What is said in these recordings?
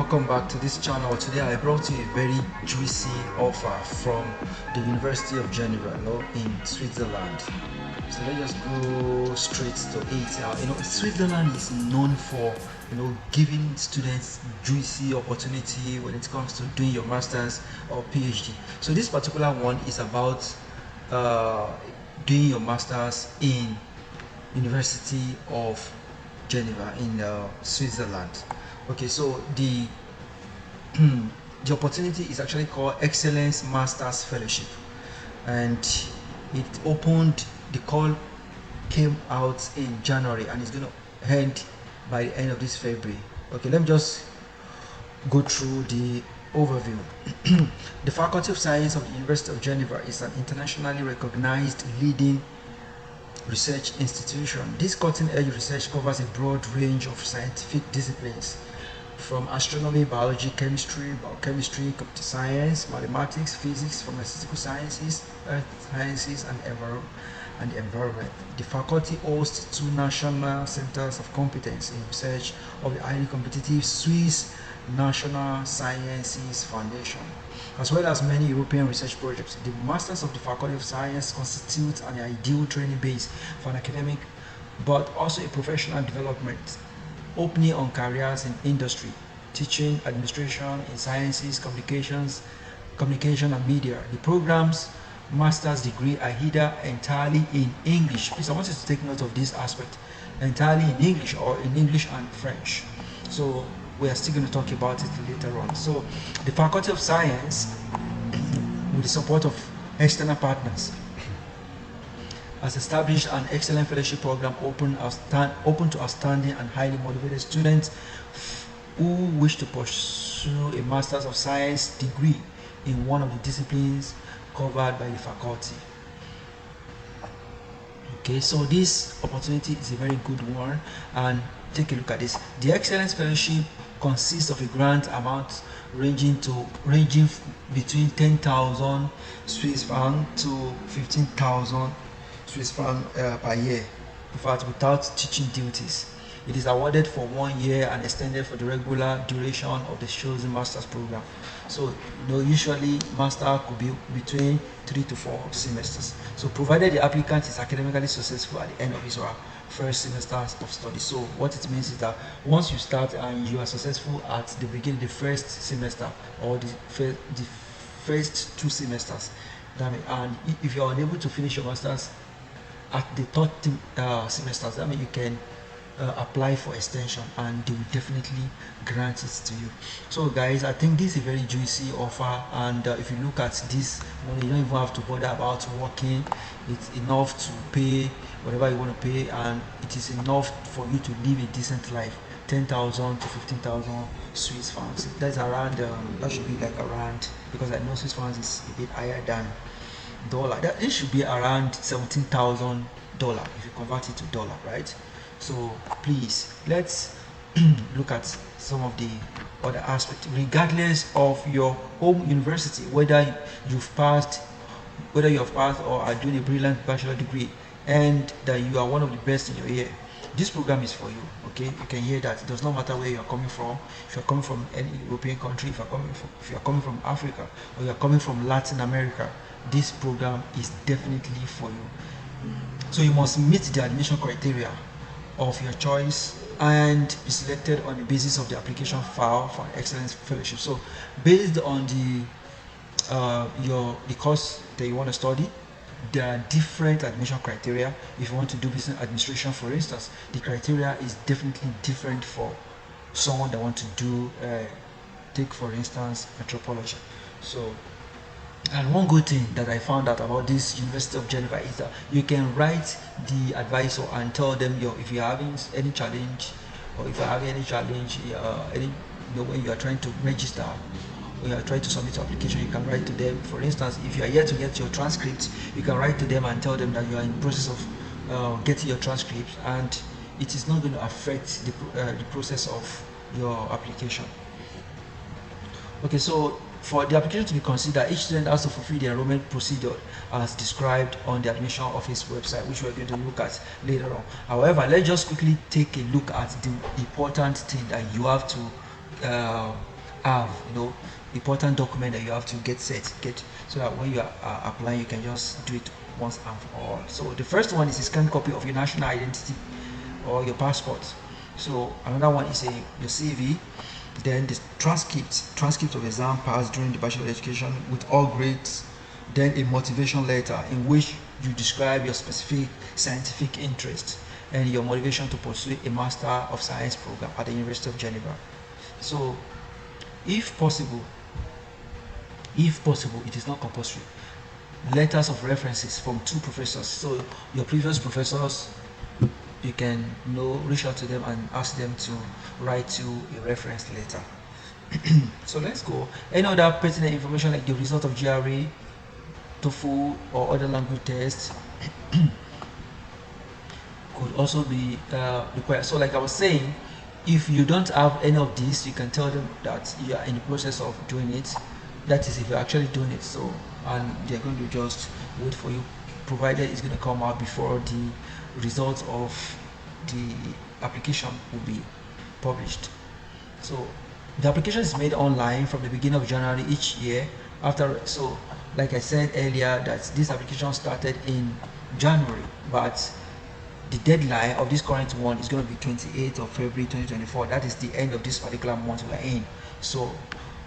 Welcome back to this channel. Today I brought you a very juicy offer from the University of Geneva, in Switzerland. So let's just go straight to it. Switzerland is known for giving students juicy opportunity when it comes to doing your masters or PhD. So this particular one is about doing your masters in University of Geneva in Switzerland. Okay, so the the opportunity is actually called Excellence Masters Fellowship, and it opened. The call came out in January and it's going to end by the end of this February. Okay, let me just go through the overview. The Faculty of Science of the University of Geneva is an internationally recognized leading research institution. This cutting-edge research covers a broad range of scientific disciplines, from astronomy, biology, chemistry, biochemistry, computer science, mathematics, physics, pharmaceutical sciences, earth sciences, and environment. The faculty hosts 2 national centers of competence in research of the highly competitive Swiss National Sciences Foundation, as well as many European research projects. The Masters of the Faculty of Science constitute an ideal training base for an academic, but also a professional development, opening on careers in industry, teaching, administration, in sciences, communication and media. The program's master's degree are either entirely in English. Please, I want you to take note of this aspect. Entirely in English or in English and French. So we are still going to talk about it later on. So the Faculty of Science, with the support of external partners, has established an excellent fellowship program open to outstanding and highly motivated students who wish to pursue a Master's of Science degree in one of the disciplines covered by the faculty. Okay, so this opportunity is a very good one, and take a look at this. The Excellence Fellowship consists of a grant amount ranging between 10,000 Swiss francs to 15,000 Swiss francs per year, in fact without teaching duties. It is awarded for 1 year and extended for the regular duration of the chosen master's program. So usually master could be between 3 to 4 semesters. So provided the applicant is academically successful at the end of his or her first semester of study. So what it means is that once you start and you are successful at the beginning, the first semester or the first 2 semesters, and if you are unable to finish your masters at the third semesters, that means you can apply for extension and they will definitely grant it to you. So guys, I think this is a very juicy offer, and if you look at this money, you don't even have to bother about working. It's enough to pay whatever you want to pay, and it is enough for you to live a decent life. 10,000 to 15,000 Swiss francs. That's around that should be like around, because I know Swiss francs is a bit higher than dollar. That it should be around $17,000 if you convert it to dollar, right? So please, let's look at some of the other aspects. Regardless of your home university, whether you've passed or are doing a brilliant bachelor degree and that you are one of the best in your year, this program is for you. Okay, you can hear that. It does not matter where you are coming from. If you're coming from any European country, if you're coming from Africa, or you're coming from Latin America, this program is definitely for you. So you must meet the admission criteria of your choice and be selected on the basis of the application file for an excellence fellowship. So based on the course that you want to study, there are different admission criteria. If you want to do business administration, for instance, the criteria is definitely different for someone that want to do take, for instance, anthropology. So, and one good thing that I found out about this University of Geneva is that you can write the advisor and tell them if you're having any challenge, or if you're having any challenge, when you are trying to register, or you are trying to submit your application, you can write to them. For instance, if you are yet to get your transcript, you can write to them and tell them that you are in the process of getting your transcript, and it is not going to affect the process of your application. Okay, so for the application to be considered, each student has to fulfill the enrollment procedure as described on the admission office website, which we're going to look at later on. However, let's just quickly take a look at the important thing that you have to have, important document that you have to get so that when you are applying, you can just do it once and for all. So the first one is a scanned copy of your national identity or your passport. So another one is your CV, then the transcript of exam passed during the bachelor education with all grades, then a motivation letter in which you describe your specific scientific interest and your motivation to pursue a Master of Science program at the University of Geneva. So if possible, it is not compulsory, letters of references from 2 professors. So your previous professors, you can reach out to them and ask them to write you a reference letter. So let's go. Any other pertinent information like the result of GRE, TOEFL, or other language tests could also be required. So like I was saying, if you don't have any of these, you can tell them that you are in the process of doing it. That is if you're actually doing it. So, and they're going to just wait for you, provided it's going to come out before the results of the application will be published. So the application is made online from the beginning of January each year. So like I said earlier, that this application started in January, but the deadline of this current one is going to be 28th of February 2024. That is the end of this particular month we're in. So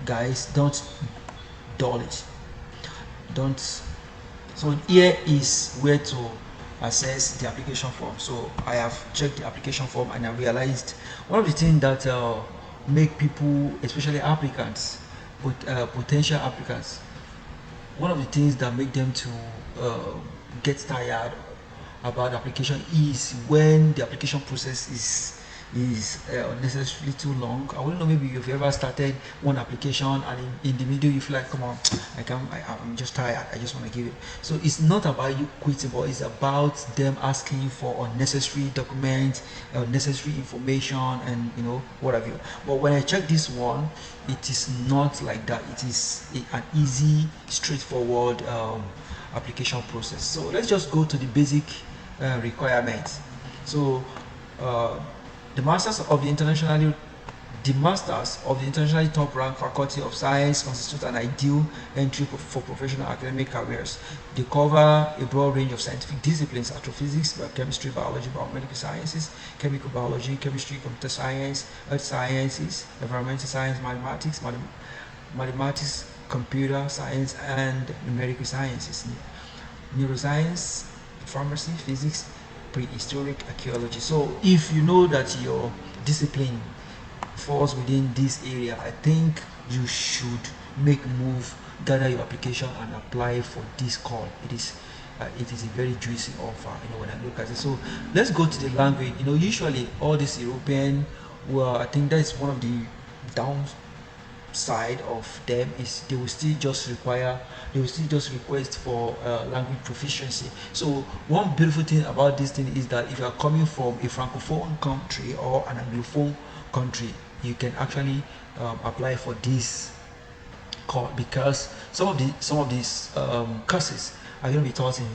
guys, don't dull it. So here is where to access the application form. So I have checked the application form and I realized one of the things that make people, especially applicants, potential applicants, one of the things that make them to get tired about the application is when the application process is unnecessarily too long. I wouldn't know, maybe you've ever started one application and in the middle you feel like, come on, I'm just tired, I just want to give it. So it's not about you quitting, but it's about them asking you for unnecessary documents, unnecessary information, and what have you. But when I check this one, it is not like that. It is an easy, straightforward application process. So let's just go to the basic requirements. So the Masters of the Internationally top ranked Faculty of Science constitute an ideal entry for professional academic careers. They cover a broad range of scientific disciplines: astrophysics, biochemistry, biology, biomedical sciences, chemical biology, chemistry, computer science, earth sciences, environmental science, mathematics, computer science, and numerical sciences, neuroscience, pharmacy, physics, prehistoric archaeology. So if you know that your discipline falls within this area, I think you should make move, gather your application and apply for this call. It is a very juicy offer, when I look at it. So let's go to the language. Usually all this European, well, I think that is one of the downside of them is they will still just request for language proficiency. So one beautiful thing about this thing is that if you are coming from a francophone country or an anglophone country, you can actually apply for this course, because some of these courses are going to be taught in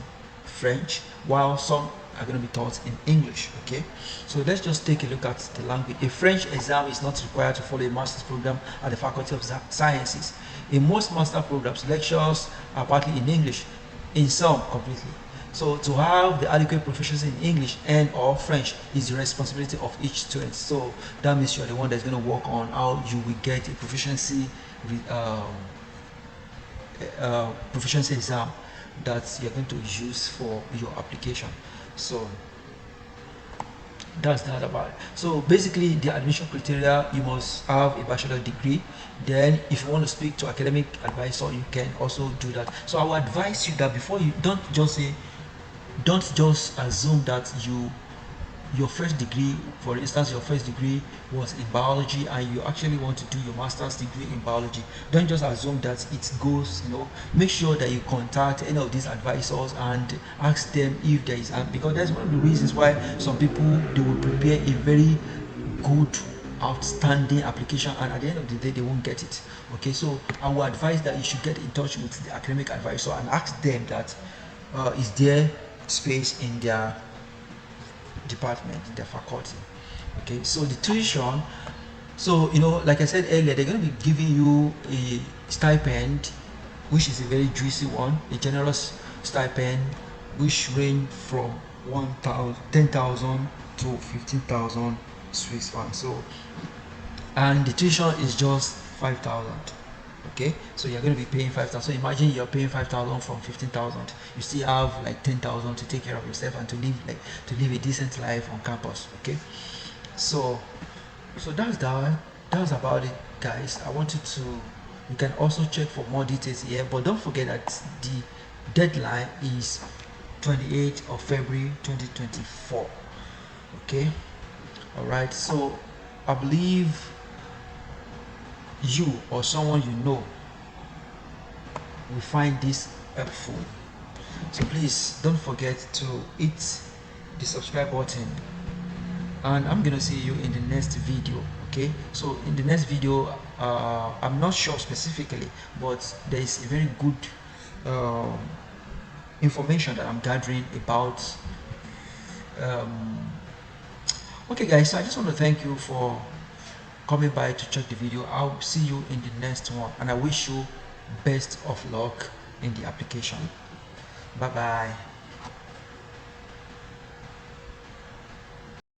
French, while some are going to be taught in English. Okay, so let's just take a look at the language. A French exam is not required to follow a master's program at the Faculty of Sciences. In most master programs, lectures are partly in English, in some completely. So to have the adequate proficiency in English and or French is the responsibility of each student. So that means you're the one that's going to work on how you will get a proficiency exam that you're going to use for your application. So that's that about it. So basically the admission criteria, you must have a bachelor degree. Then if you want to speak to academic advisor, you can also do that. So I would advise you that before you don't just assume that your first degree, for instance, your first degree was in biology and you actually want to do your master's degree in biology. Don't just assume that it goes, make sure that you contact any of these advisors and ask them if there is, because that's one of the reasons why some people, they will prepare a very good, outstanding application and at the end of the day they won't get it. Okay, so I will advise that you should get in touch with the academic advisor and ask them that is there space in their department, in their faculty. Okay, so the tuition So, like I said earlier, they're going to be giving you a stipend, which is a very juicy one, a generous stipend, which range from 10,000 to 15,000 Swiss francs. So, and the tuition is just 5,000. Okay, so you're going to be paying 5,000. So imagine you're paying 5,000 from 15,000. You still have like 10,000 to take care of yourself and to live a decent life on campus. Okay, so that's about it, guys. I wanted to. You can also check for more details here, but don't forget that the deadline is 28th of February 2024. Okay, all right. So I believe you or someone you know will find this helpful. So please don't forget to hit the subscribe button, and I'm gonna see you in the next video. Okay, so in the next video, I'm not sure specifically, but there is a very good information that I'm gathering about. Okay guys, so I just want to thank you for coming by to check the video. I'll see you in the next one, and I wish you best of luck in the application. Bye bye.